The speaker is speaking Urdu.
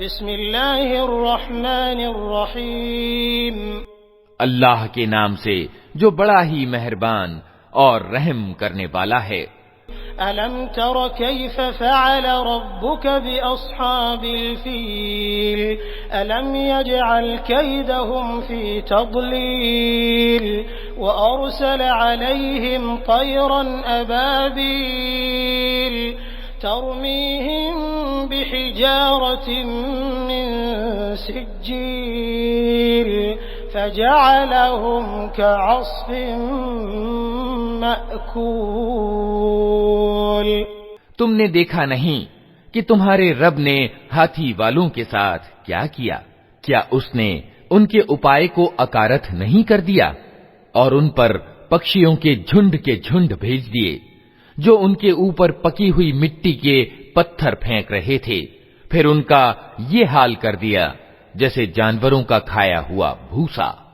بسم اللہ الرحمن الرحیم، اللہ کے نام سے جو بڑا ہی مہربان اور رحم کرنے والا ہے۔ ألم تر كيف فعل ربك بأصحاب الفيل ألم يجعل كيدهم في تضليل وأرسل عليهم طيرا أبابيل ترميهم بحجارة من سجيل فجعلهم كعصف مأکول۔ تم نے دیکھا نہیں کہ تمہارے رب نے ہاتھی والوں کے ساتھ کیا کیا؟ کیا اس نے ان کے اپائے کو اکارت نہیں کر دیا اور ان پر پکشیوں کے جھنڈ بھیج دیے جو ان کے اوپر پکی ہوئی مٹی کے پتھر پھینک رہے تھے، پھر ان کا یہ حال کر دیا جیسے جانوروں کا کھایا ہوا بھوسا۔